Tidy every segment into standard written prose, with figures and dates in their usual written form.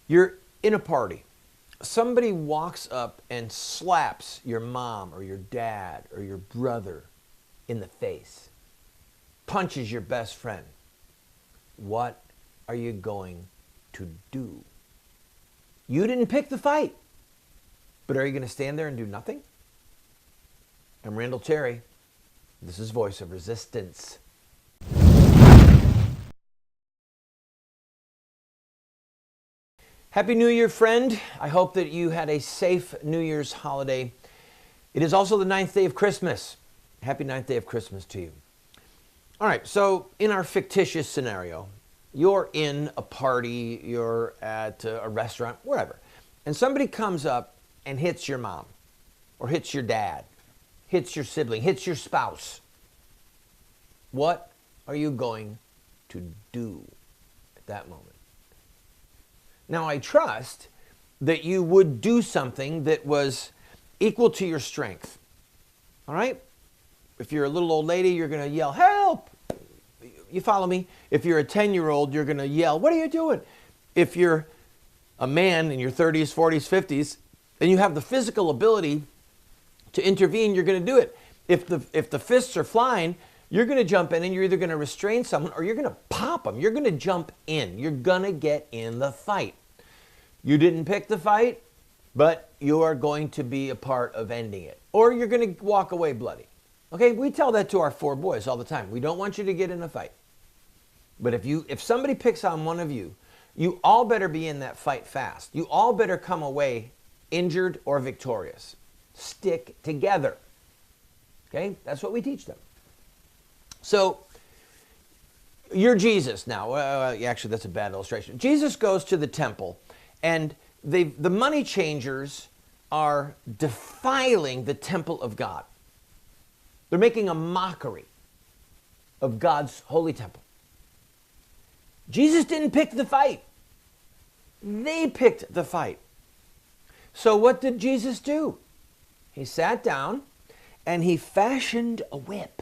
You're in a party. Somebody walks up and slaps your mom or your dad or your brother in the face, punches your best friend. What are you going to do? You didn't pick the fight, but are you going to stand there and do nothing? I'm Randall Terry. This is Voice of Resistance. Happy New Year, friend. I hope that you had a safe New Year's holiday. It is also the 9th day of Christmas. Happy 9th day of Christmas to you. All right, so in our fictitious scenario, you're in a party, you're at a restaurant, wherever, and somebody comes up and hits your mom, or hits your dad, hits your sibling, hits your spouse. What are you going to do at that moment? Now, I trust that you would do something that was equal to your strength. All right? If you're a little old lady, you're going to yell, "Help!" You follow me? If you're a 10-year-old, you're going to yell, "What are you doing?" If you're a man in your 30s, 40s, 50s, and you have the physical ability to intervene, you're going to do it. If the fists are flying, you're going to jump in and you're either going to restrain someone or you're going to pop them. You're going to jump in. You're going to get in the fight. You didn't pick the fight, but you are going to be a part of ending it. Or you're going to walk away bloody. Okay, we tell that to our 4 boys all the time. We don't want you to get in a fight. But if somebody picks on one of you, you all better be in that fight fast. You all better come away injured or victorious. Stick together. Okay, that's what we teach them. So, you're Jesus now. Actually, that's a bad illustration. Jesus goes to the temple, and the money changers are defiling the temple of God. They're making a mockery of God's holy temple. Jesus didn't pick the fight. They picked the fight. So what did Jesus do? He sat down, and he fashioned a whip.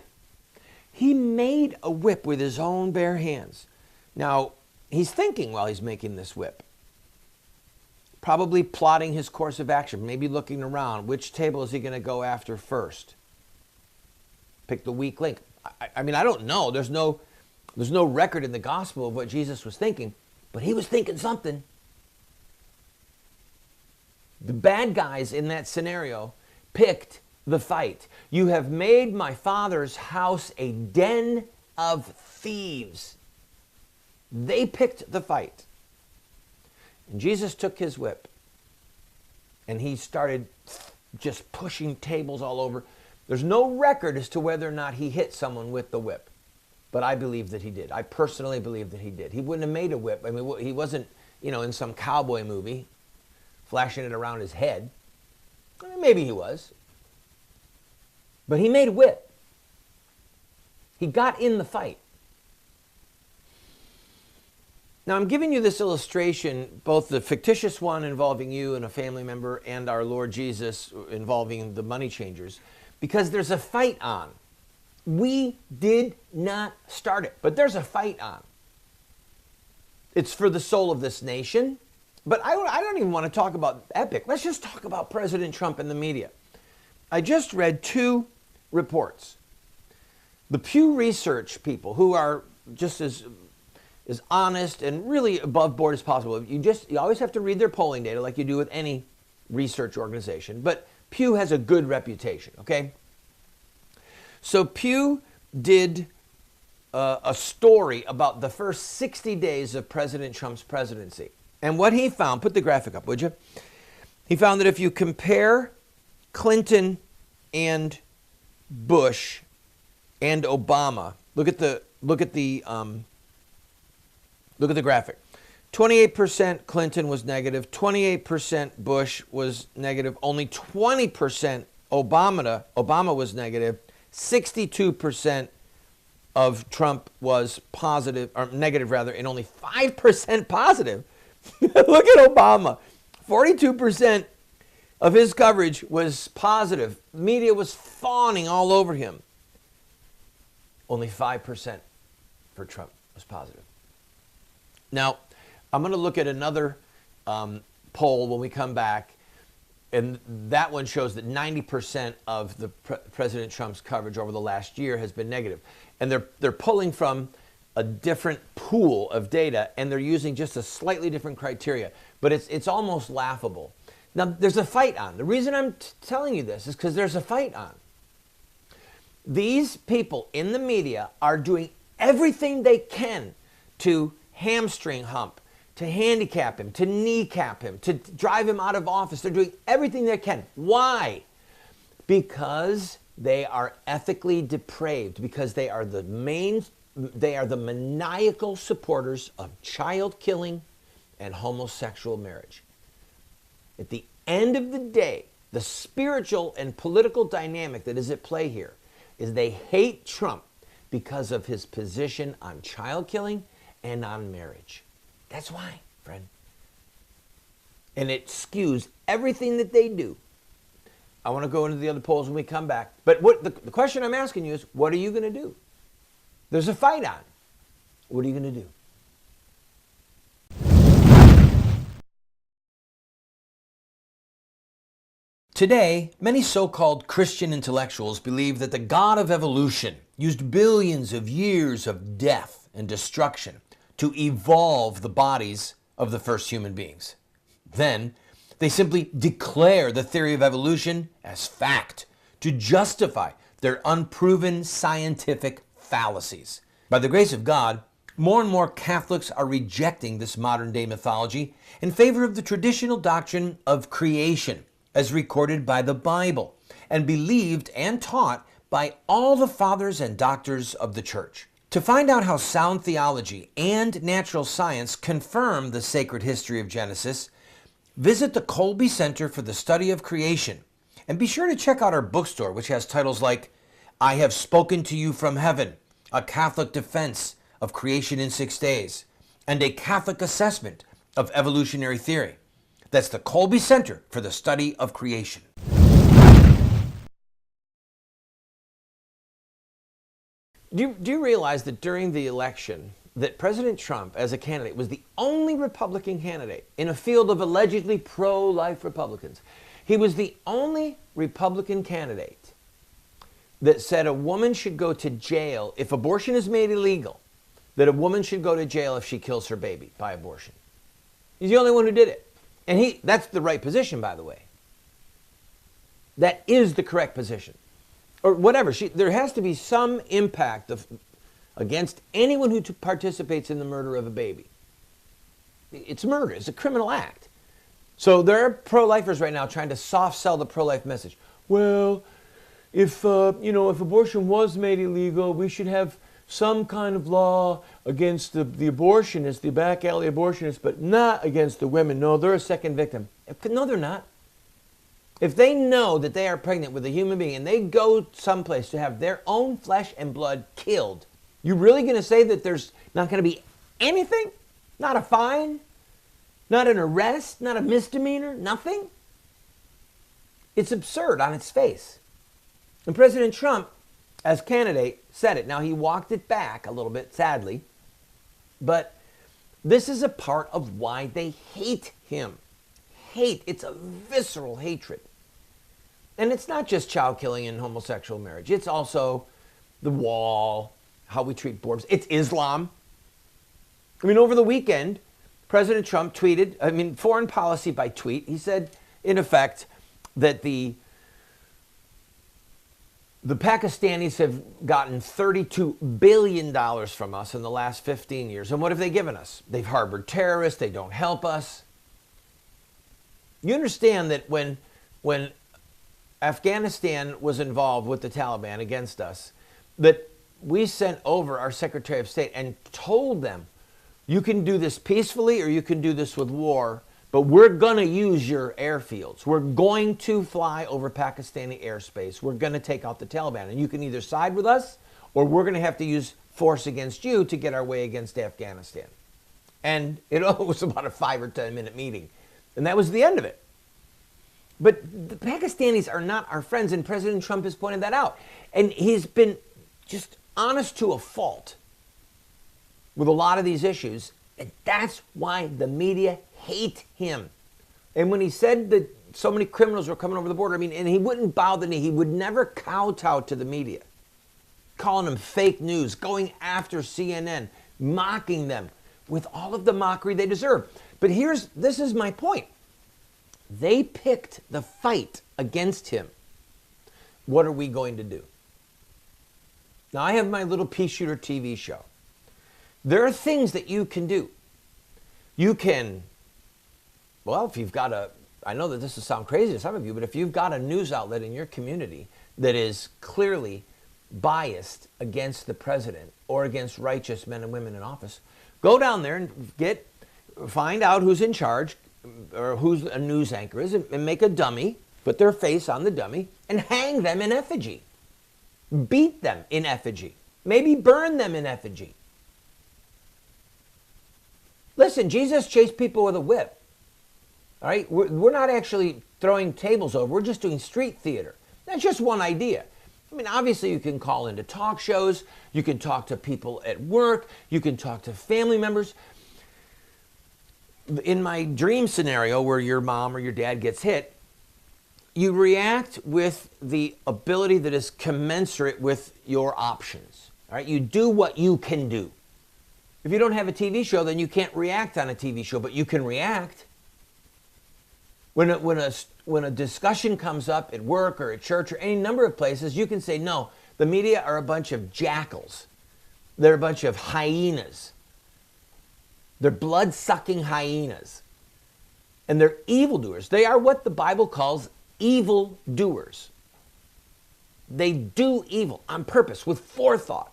He made a whip with his own bare hands. Now, he's thinking while he's making this whip. Probably plotting his course of action, maybe looking around. Which table is he going to go after first? Pick the weak link. I mean, I don't know. There's no record in the gospel of what Jesus was thinking, but he was thinking something. The bad guys in that scenario picked the fight. You have made my Father's house a den of thieves. They picked the fight. And Jesus took his whip and he started just pushing tables all over. There's no record as to whether or not he hit someone with the whip, but I believe that he did. I personally believe that he did. He wouldn't have made a whip. I mean, he wasn't, in some cowboy movie flashing it around his head. Maybe he was. But he made a whip. He got in the fight. Now, I'm giving you this illustration, both the fictitious one involving you and a family member and our Lord Jesus involving the money changers, because there's a fight on. We did not start it, but there's a fight on. It's for the soul of this nation. But I don't even want to talk about Epic. Let's just talk about President Trump and the media. I just read 2 reports. The Pew Research people, who are just as honest and really above board as possible. You always have to read their polling data like you do with any research organization. But Pew has a good reputation, okay? So Pew did a story about the first 60 days of President Trump's presidency. And what he found, put the graphic up, would you? He found that if you compare Clinton and Bush and Obama, look at the graphic. 28% Clinton was negative, 28% Bush was negative, only 20% Obama was negative, 62% of Trump was positive, or negative rather, and only 5% positive. Look at Obama. 42% of his coverage was positive. Media was fawning all over him. Only 5% for Trump was positive. Now, I'm going to look at another poll when we come back. And that one shows that 90% of the President Trump's coverage over the last year has been negative. And they're pulling from a different pool of data, and they're using just a slightly different criteria. But it's almost laughable. Now, there's a fight on. The reason I'm telling you this is because there's a fight on. These people in the media are doing everything they can to hamstring Hump, to handicap him, to kneecap him, to drive him out of office. They're doing everything they can. Why? Because they are ethically depraved, because they are the maniacal supporters of child killing and homosexual marriage. At the end of the day, the spiritual and political dynamic that is at play here is they hate Trump because of his position on child killing and on marriage. That's why, friend. And it skews everything that they do. I want to go into the other polls when we come back. But what the question I'm asking you is, what are you going to do? There's a fight on. What are you going to do? Today, many so-called Christian intellectuals believe that the God of evolution used billions of years of death and destruction to evolve the bodies of the first human beings. Then, they simply declare the theory of evolution as fact to justify their unproven scientific fallacies. By the grace of God, more and more Catholics are rejecting this modern-day mythology in favor of the traditional doctrine of creation, as recorded by the Bible and believed and taught by all the fathers and doctors of the church. To find out how sound theology and natural science confirm the sacred history of Genesis, visit the Colby Center for the Study of Creation, and be sure to check out our bookstore, which has titles like I Have Spoken to You from Heaven, A Catholic Defense of Creation in 6 Days, and A Catholic Assessment of Evolutionary Theory. That's the Colby Center for the Study of Creation. Do you realize that during the election that President Trump as a candidate was the only Republican candidate in a field of allegedly pro-life Republicans? He was the only Republican candidate that said a woman should go to jail if abortion is made illegal, that a woman should go to jail if she kills her baby by abortion. He's the only one who did it. And that's the right position, by the way. That is the correct position. Or whatever. There has to be some impact against anyone who participates in the murder of a baby. It's murder. It's a criminal act. So there are pro-lifers right now trying to soft sell the pro-life message. Well, if abortion was made illegal, we should have some kind of law against the abortionists, the back alley abortionists, but not against the women. No, they're a second victim. No, they're not. If they know that they are pregnant with a human being and they go someplace to have their own flesh and blood killed, you really going to say that there's not going to be anything? Not a fine? Not an arrest? Not a misdemeanor? Nothing? It's absurd on its face. And President Trump, as candidate, said it. Now, he walked it back a little bit, sadly. But this is a part of why they hate him. Hate. It's a visceral hatred. And it's not just child killing and homosexual marriage. It's also the wall, how we treat boards. It's Islam. I mean, over the weekend, President Trump tweeted, foreign policy by tweet. He said, in effect, that the Pakistanis have gotten $32 billion from us in the last 15 years. And what have they given us? They've harbored terrorists. They don't help us. You understand that when Afghanistan was involved with the Taliban against us, that we sent over our Secretary of State and told them, you can do this peacefully or you can do this with war, but we're going to use your airfields. We're going to fly over Pakistani airspace. We're going to take out the Taliban. And you can either side with us or we're going to have to use force against you to get our way against Afghanistan. And it was about a 5 or 10 minute meeting. And that was the end of it. But the Pakistanis are not our friends, and President Trump has pointed that out. And he's been just honest to a fault with a lot of these issues. And that's why the media hate him. And when he said that so many criminals were coming over the border, I mean, and he wouldn't bow the knee. He would never kowtow to the media, calling them fake news, going after CNN, mocking them with all of the mockery they deserve. But this is my point. They picked the fight against him. What are we going to do? Now, I have my little pea shooter TV show. There are things that you can do. You can, well, if you've got I know that this will sound crazy to some of you, but if you've got a news outlet in your community that is clearly biased against the president or against righteous men and women in office, go down there and find out who's in charge or who's a news anchor is and make a dummy, put their face on the dummy, and hang them in effigy. Beat them in effigy. Maybe burn them in effigy. Listen, Jesus chased people with a whip. All right? We're not actually throwing tables over. We're just doing street theater. That's just one idea. I mean, obviously you can call into talk shows. You can talk to people at work. You can talk to family members. In my dream scenario where your mom or your dad gets hit, you react with the ability that is commensurate with your options. All right? You do what you can do. If you don't have a TV show, then you can't react on a TV show, but you can react. When a discussion comes up at work or at church or any number of places, you can say, no, the media are a bunch of jackals. They're a bunch of hyenas. They're blood-sucking hyenas. And they're evildoers. They are what the Bible calls evildoers. They do evil on purpose, with forethought.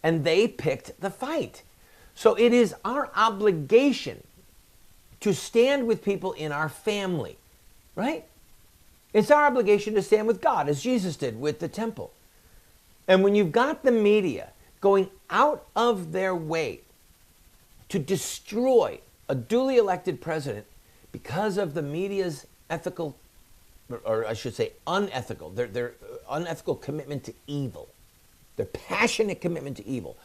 And they picked the fight. So it is our obligation to stand with people in our family, right? It's our obligation to stand with God, as Jesus did with the temple. And when you've got the media going out of their way to destroy a duly elected president because of the media's ethical, or I should say unethical, their unethical commitment to evil, their passionate commitment to evil,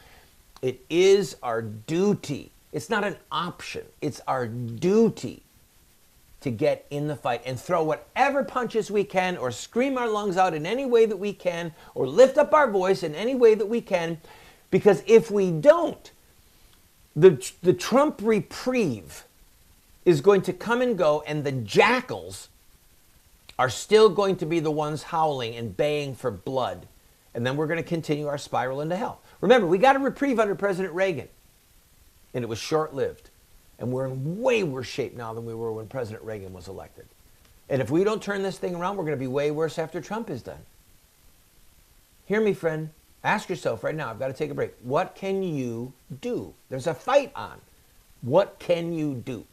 it is our duty. It's not an option. It's our duty to get in the fight and throw whatever punches we can, or scream our lungs out in any way that we can, or lift up our voice in any way that we can. Because if we don't, the Trump reprieve is going to come and go, and the jackals are still going to be the ones howling and baying for blood. And then we're going to continue our spiral into hell. Remember, we got a reprieve under President Reagan, and it was short-lived. And we're in way worse shape now than we were when President Reagan was elected. And if we don't turn this thing around, we're going to be way worse after Trump is done. Hear me, friend. Ask yourself right now, I've got to take a break. What can you do? There's a fight on. What can you do?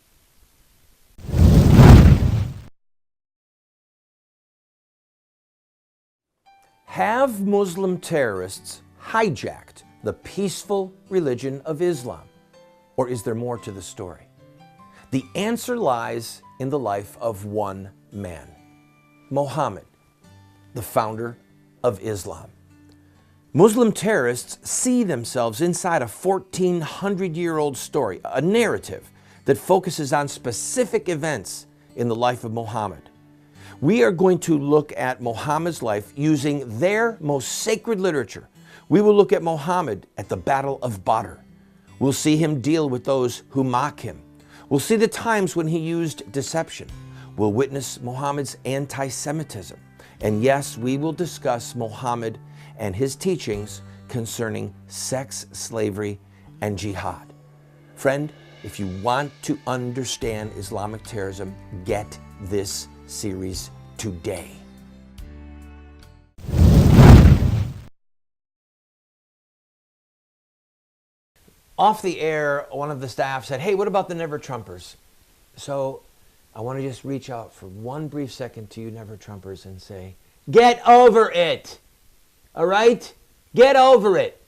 Have Muslim terrorists hijacked the peaceful religion of Islam? Or is there more to the story? The answer lies in the life of one man, Muhammad, the founder of Islam. Muslim terrorists see themselves inside a 1,400-year-old story, a narrative that focuses on specific events in the life of Muhammad. We are going to look at Muhammad's life using their most sacred literature. We will look at Muhammad at the Battle of Badr. We'll see him deal with those who mock him. We'll see the times when he used deception. We'll witness Muhammad's anti-Semitism. And yes, we will discuss Muhammad and his teachings concerning sex, slavery, and jihad. Friend, if you want to understand Islamic terrorism, get this series today. Off the air, one of the staff said, hey, what about the Never Trumpers? So I want to just reach out for one brief second to you Never Trumpers and say, get over it. All right? Get over it.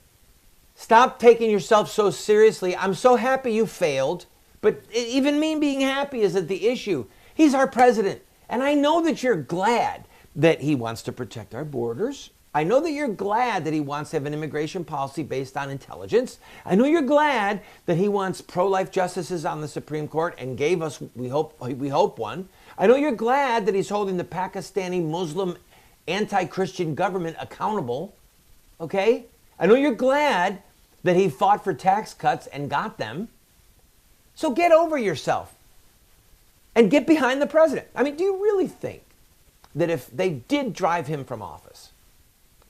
Stop taking yourself so seriously. I'm so happy you failed, but even me being happy isn't the issue. He's our president, and I know that you're glad that he wants to protect our borders, I know that you're glad that he wants to have an immigration policy based on intelligence. I know you're glad that he wants pro-life justices on the Supreme Court and gave us, we hope one. I know you're glad that he's holding the Pakistani Muslim anti-Christian government accountable, okay? I know you're glad that he fought for tax cuts and got them. So get over yourself and get behind the president. I mean, do you really think that if they did drive him from office,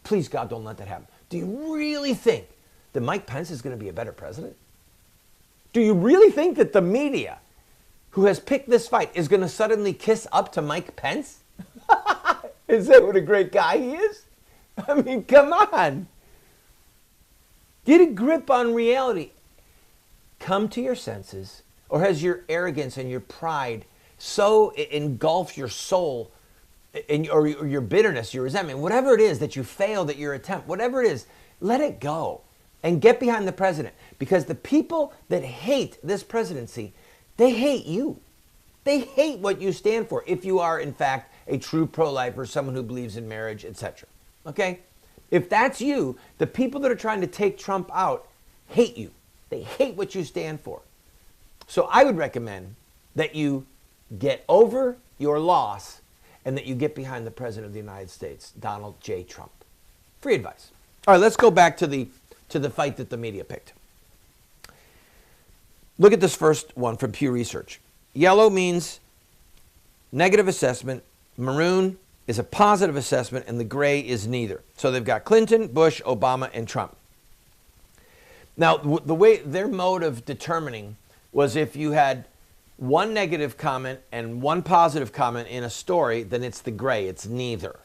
please God, don't let that happen. Do you really think that Mike Pence is going to be a better president? Do you really think that the media who has picked this fight is going to suddenly kiss up to Mike Pence? Is that what a great guy he is? I mean, come on. Get a grip on reality. Come to your senses, or has your arrogance and your pride so engulfed your soul, or your bitterness, your resentment, whatever it is that you failed at your attempt, whatever it is, let it go and get behind the president. Because the people that hate this presidency, they hate you. They hate what you stand for if you are, in fact, a true pro-lifer, someone who believes in marriage, etc. Okay? If that's you, the people that are trying to take Trump out hate you. They hate what you stand for. So I would recommend that you get over your loss and that you get behind the President of the United States, Donald J. Trump. Free advice. All right, let's go back to the fight that the media picked. Look at this first one from Pew Research. Yellow means negative assessment. Maroon is a positive assessment, and the gray is neither. So they've got Clinton, Bush, Obama, and Trump. Now, the way their mode of determining was if you had one negative comment and one positive comment in a story, then it's the gray, it's neither.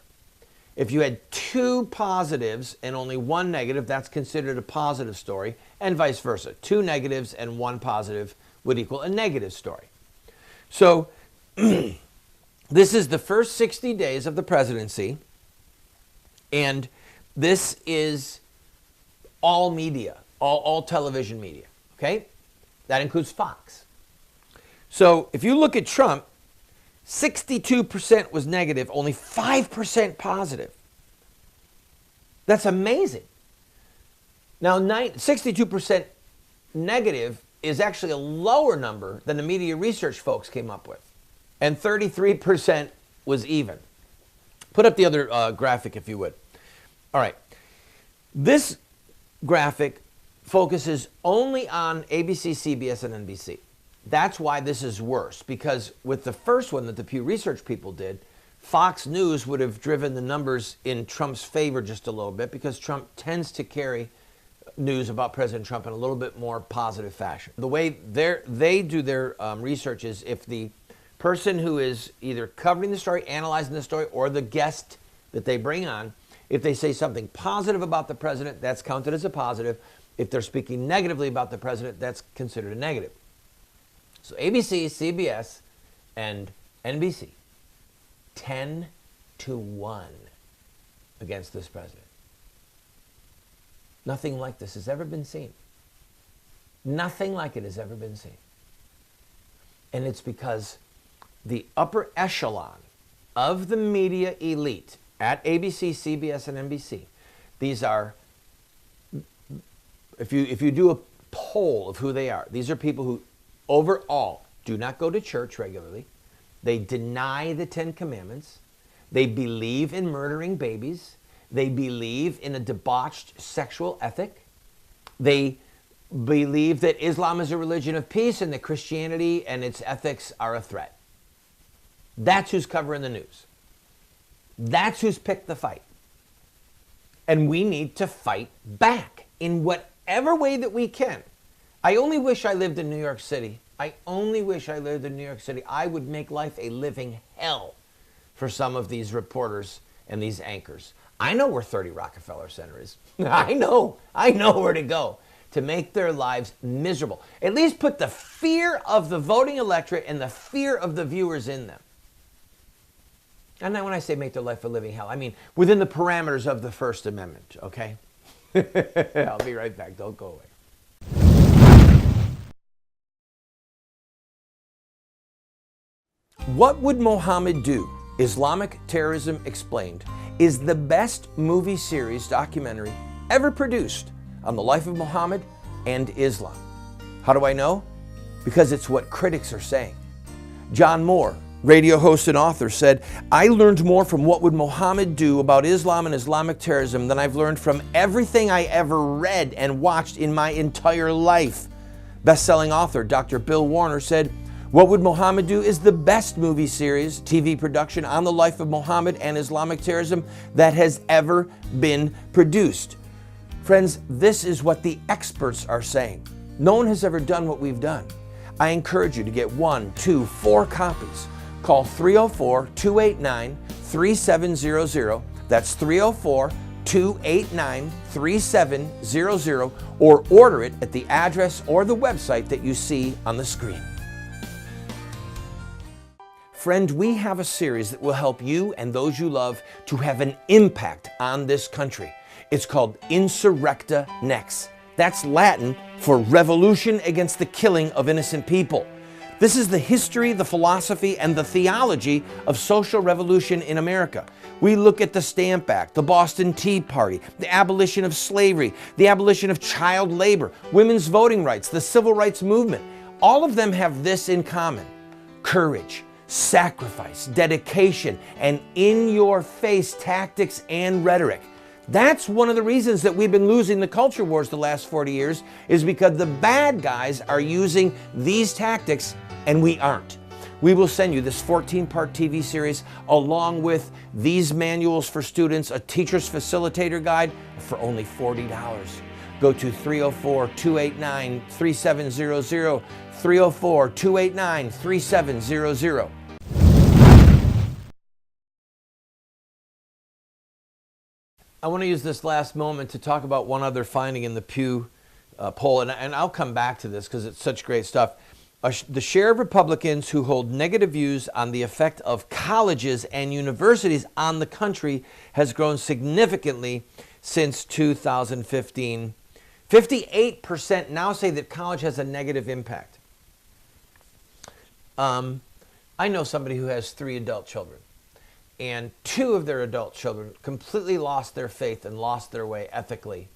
If you had two positives and only one negative, that's considered a positive story, and vice versa. Two negatives and one positive would equal a negative story. So this is the first 60 days of the presidency, and this is all media, all television media, okay? That includes Fox. So if you look at Trump, 62% was negative, only 5% positive. That's amazing. Now, 62% negative is actually a lower number than the media research folks came up with. And 33% was even. Put up the other graphic, if you would. All right. This graphic focuses only on ABC, CBS, and NBC. That's why this is worse, because with the first one that the Pew Research people did, Fox News would have driven the numbers in Trump's favor just a little bit, because Trump tends to carry news about President Trump in a little bit more positive fashion. The way they do their research is if the person who is either covering the story, analyzing the story, or the guest that they bring on, if they say something positive about the president, that's counted as a positive. If they're speaking negatively about the president, that's considered a negative. So ABC, CBS, and NBC, 10-1 against this president. Nothing like this has ever been seen. Nothing like it has ever been seen. And it's because the upper echelon of the media elite at ABC, CBS, and NBC, these are, if you do a poll of who they are, these are people who overall do not go to church regularly. They deny the 10 Commandments. They believe in murdering babies. They believe in a debauched sexual ethic. They believe that Islam is a religion of peace and that Christianity and its ethics are a threat. That's who's covering the news. That's who's picked the fight. And we need to fight back in whatever way that we can. I only wish I lived in New York City. I only wish I lived in New York City. I would make life a living hell for some of these reporters and these anchors. I know where 30 Rockefeller Center is. I know where to go to make their lives miserable. At least put the fear of the voting electorate and the fear of the viewers in them. And then when I say make their life a living hell, I mean within the parameters of the First Amendment, okay? I'll be right back. Don't go away. What would Mohammed do? Islamic Terrorism Explained is the best movie series documentary ever produced on the life of Muhammad and Islam. How do I know? Because it's what critics are saying. John Moore, radio host and author, said, "I learned more from What Would Muhammad Do about Islam and Islamic terrorism than I've learned from everything I ever read and watched in my entire life." Best-selling author Dr. Bill Warner said, "What Would Muhammad Do is the best movie series, TV production on the life of Muhammad and Islamic terrorism that has ever been produced." Friends, this is what the experts are saying. No one has ever done what we've done. I encourage you to get 1, 2, 4 copies. Call 304-289-3700. That's 304-289-3700, or order it at the address or the website that you see on the screen. Friend, we have a series that will help you and those you love to have an impact on this country. It's called Insurrecta Nex. That's Latin for revolution against the killing of innocent people. This is the history, the philosophy, and the theology of social revolution in America. We look at the Stamp Act, the Boston Tea Party, the abolition of slavery, the abolition of child labor, women's voting rights, the civil rights movement. All of them have this in common: courage, sacrifice, dedication, and in-your-face tactics and rhetoric. That's one of the reasons that we've been losing the culture wars the last 40 years, is because the bad guys are using these tactics and we aren't. We will send you this 14-part TV series along with these manuals for students, a teacher's facilitator guide for only $40. Go to 304-289-3700, 304-289-3700. I want to use this last moment to talk about one other finding in the Pew poll, and I'll come back to this because it's such great stuff. The share of Republicans who hold negative views on the effect of colleges and universities on the country has grown significantly since 2015. 58% now say that college has a negative impact. I know somebody who has 3 adult children, and 2 of their adult children completely lost their faith and lost their way ethically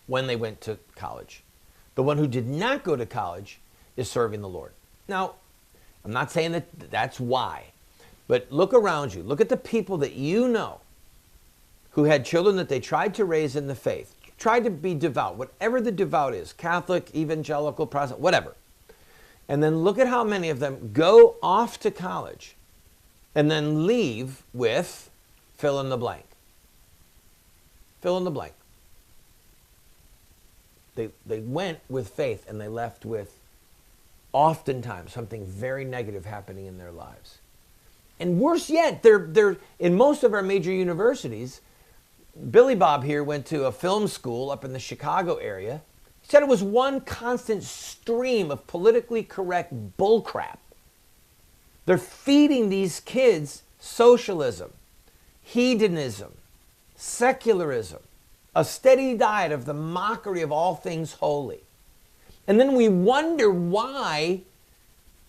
when they went to college. The one who did not go to college is serving the Lord. Now, I'm not saying that that's why, but look around you. Look at the people that you know who had children that they tried to raise in the faith, tried to be devout, whatever the devout is, Catholic, evangelical, Protestant, whatever. And then look at how many of them go off to college and then leave with fill in the blank. Fill in the blank. They went with faith and they left with oftentimes something very negative happening in their lives. And worse yet, they're in most of our major universities. Billy Bob here went to a film school up in the Chicago area. He said it was one constant stream of politically correct bullcrap. They're feeding these kids socialism, hedonism, secularism, a steady diet of the mockery of all things holy. And then we wonder why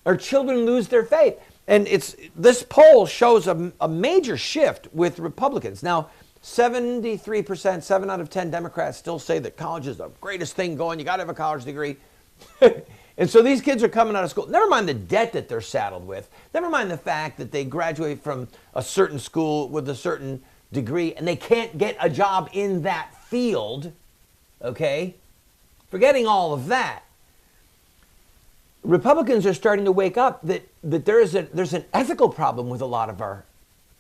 our children lose their faith. And this poll shows a major shift with Republicans. Now, 73%, 7 out of 10 Democrats still say that college is the greatest thing going. You got to have a college degree. And so these kids are coming out of school. Never mind the debt that they're saddled with. Never mind the fact that they graduate from a certain school with a certain degree and they can't get a job in that field. Okay? Forgetting all of that. Republicans are starting to wake up that there's an ethical problem with a lot of our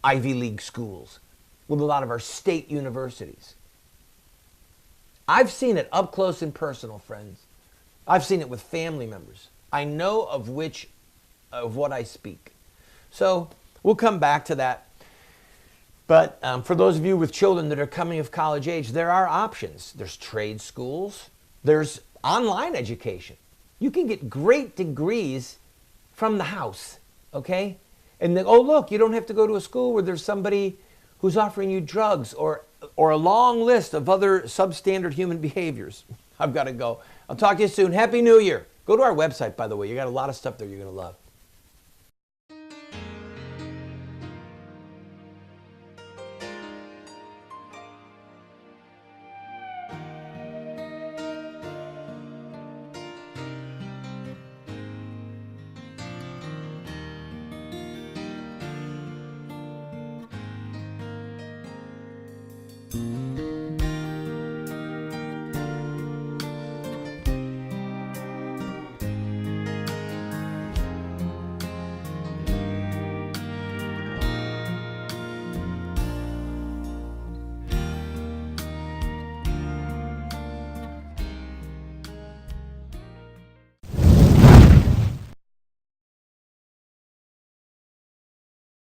Ivy League schools, with a lot of our state universities. I've seen it up close and personal, friends. I've seen it with family members. I know of what I speak. So we'll come back to that. But for those of you with children that are coming of college age, there are options. There's trade schools. There's online education. You can get great degrees from the house, okay? And then, oh, look, you don't have to go to a school where there's somebody who's offering you drugs or a long list of other substandard human behaviors. I've got to go. I'll talk to you soon. Happy New Year. Go to our website, by the way. You got a lot of stuff there you're going to love.